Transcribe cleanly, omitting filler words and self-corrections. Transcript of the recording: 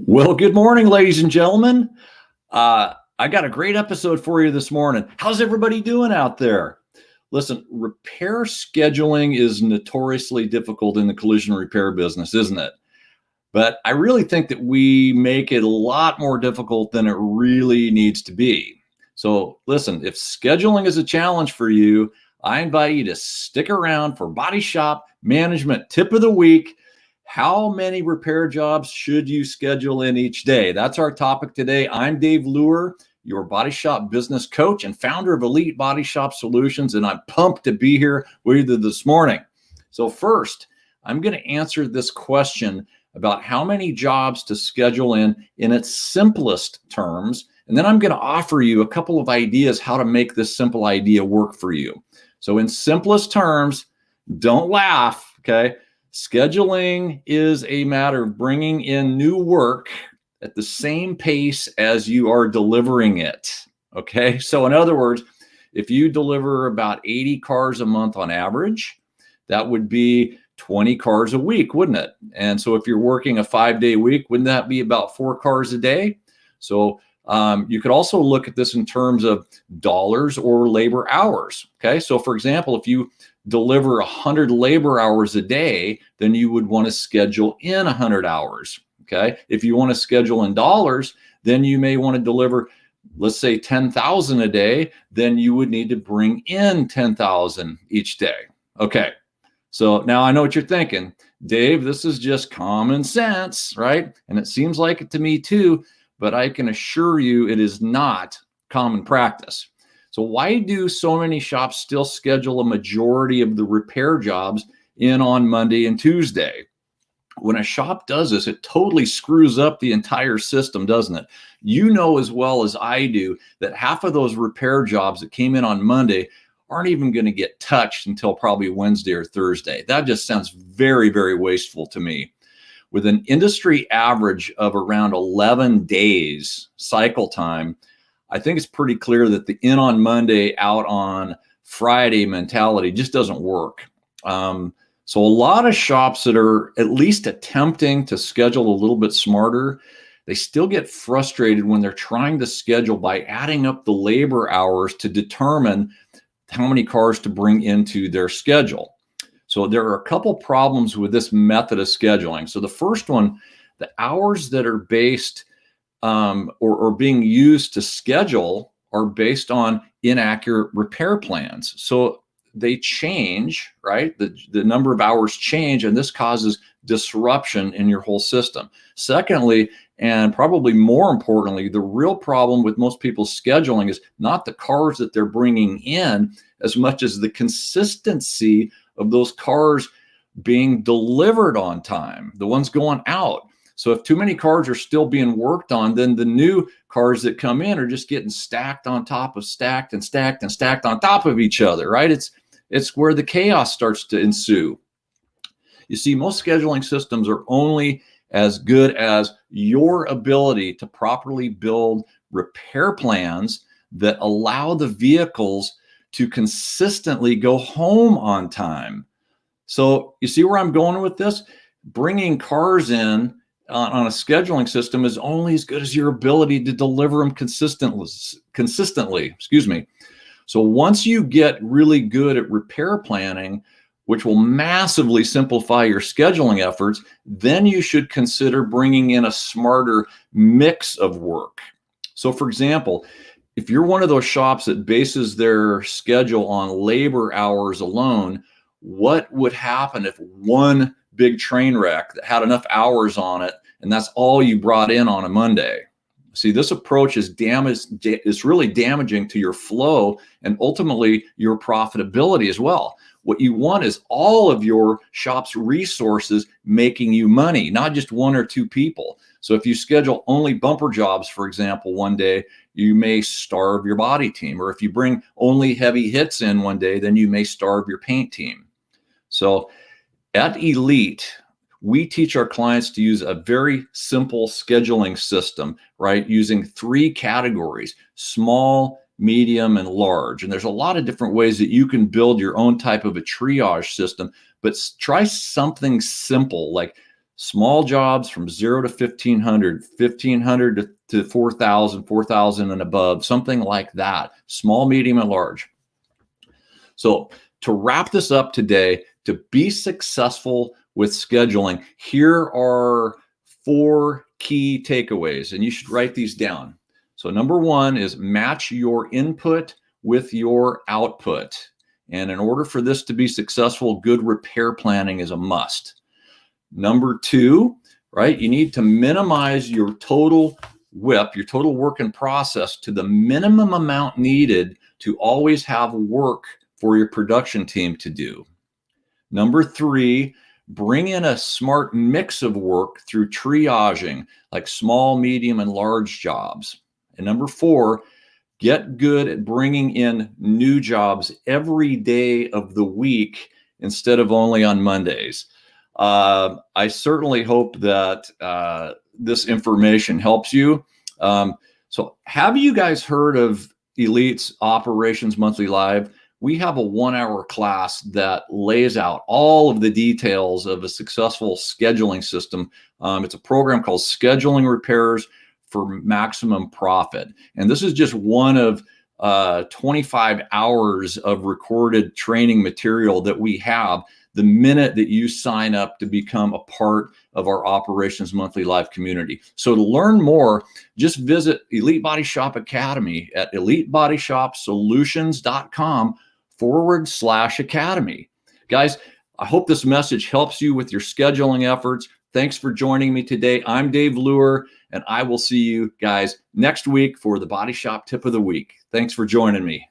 Well, good morning, ladies and gentlemen. I got a great episode for you this morning. How's everybody doing out there? Listen, repair scheduling is notoriously difficult in the collision repair business, isn't it? But I really think that we make it a lot more difficult than it really needs to be. So listen, if scheduling is a challenge for you, I invite you to stick around for Body Shop Management Tip of the Week. How many repair jobs should you schedule in each day? That's our topic today. I'm Dave Luehr, your body shop business coach and founder of Elite Body Shop Solutions, and I'm pumped to be here with you this morning. So first, I'm going to answer this question about how many jobs to schedule in its simplest terms, and then I'm going to offer you a couple of ideas how to make this simple idea work for you. So in simplest terms, don't laugh, okay? Scheduling is a matter of bringing in new work at the same pace as you are delivering it, okay? So in other words, if you deliver about 80 cars a month on average, that would be 20 cars a week, wouldn't it? And so if you're working a 5-day week, wouldn't that be about 4 cars a day? So you could also look at this in terms of dollars or labor hours, okay? So for example, if you deliver 100 labor hours a day, then you would want to schedule in 100 hours, okay? If you want to schedule in dollars, then you may want to deliver, let's say 10,000 a day, then you would need to bring in 10,000 each day. Okay, so now I know what you're thinking. Dave, this is just common sense, right? And it seems like it to me too, but I can assure you it is not common practice. So why do so many shops still schedule a majority of the repair jobs in on Monday and Tuesday? When a shop does this, it totally screws up the entire system, doesn't it? You know as well as I do that half of those repair jobs that came in on Monday aren't even going to get touched until probably Wednesday or Thursday. That just sounds very, very wasteful to me. With an industry average of around 11 days cycle time, I think it's pretty clear that the in on Monday, out on Friday mentality just doesn't work. So a lot of shops that are at least attempting to schedule a little bit smarter, they still get frustrated when they're trying to schedule by adding up the labor hours to determine how many cars to bring into their schedule. So there are a couple problems with this method of scheduling. So the first one, the hours that are based or being used to schedule are based on inaccurate repair plans. So they change, right? The number of hours change, and this causes disruption in your whole system. Secondly, and probably more importantly, the real problem with most people's scheduling is not the cars that they're bringing in as much as the consistency of those cars being delivered on time, the ones going out. So if too many cars are still being worked on, then the new cars that come in are just getting stacked on top of stacked and stacked and stacked on top of each other, right? It's where the chaos starts to ensue. You see, most scheduling systems are only as good as your ability to properly build repair plans that allow the vehicles to consistently go home on time. So you see where I'm going with this? Bringing cars in on a scheduling system is only as good as your ability to deliver them consistently. Excuse me. So once you get really good at repair planning, which will massively simplify your scheduling efforts, then you should consider bringing in a smarter mix of work. So for example, if you're one of those shops that bases their schedule on labor hours alone, what would happen if one big train wreck that had enough hours on it and that's all you brought in on a Monday? See, this approach is really damaging to your flow and ultimately your profitability as well. What you want is all of your shop's resources making you money, not just one or two people. So if you schedule only bumper jobs, for example, one day, you may starve your body team. Or if you bring only heavy hits in one day, then you may starve your paint team. So at Elite, we teach our clients to use a very simple scheduling system, right? Using 3 categories: small, medium, and large. And there's a lot of different ways that you can build your own type of a triage system, but try something simple like Small jobs from 0 to 1,500, 1,500 to 4,000, 4,000 and above, something like that. Small, medium, and large. So to wrap this up today, to be successful with scheduling, here are 4 key takeaways, and you should write these down. So number 1 is match your input with your output. And in order for this to be successful, good repair planning is a must. Number 2, right, you need to minimize your total WIP, your total work in process, to the minimum amount needed to always have work for your production team to do. Number 3, bring in a smart mix of work through triaging, like small, medium, and large jobs. And number 4, get good at bringing in new jobs every day of the week instead of only on Mondays. I certainly hope that this information helps you. So have you guys heard of Elite's Operations Monthly Live? We have a 1-hour class that lays out all of the details of a successful scheduling system. It's a program called Scheduling Repairs for Maximum Profit. And this is just one of 25 hours of recorded training material that we have the minute that you sign up to become a part of our Operations Monthly Live community. So to learn more, just visit Elite Body Shop Academy at elitebodyshopsolutions.com/academy. Guys, I hope this message helps you with your scheduling efforts. Thanks for joining me today. I'm Dave Luehr, and I will see you guys next week for the Body Shop Tip of the Week. Thanks for joining me.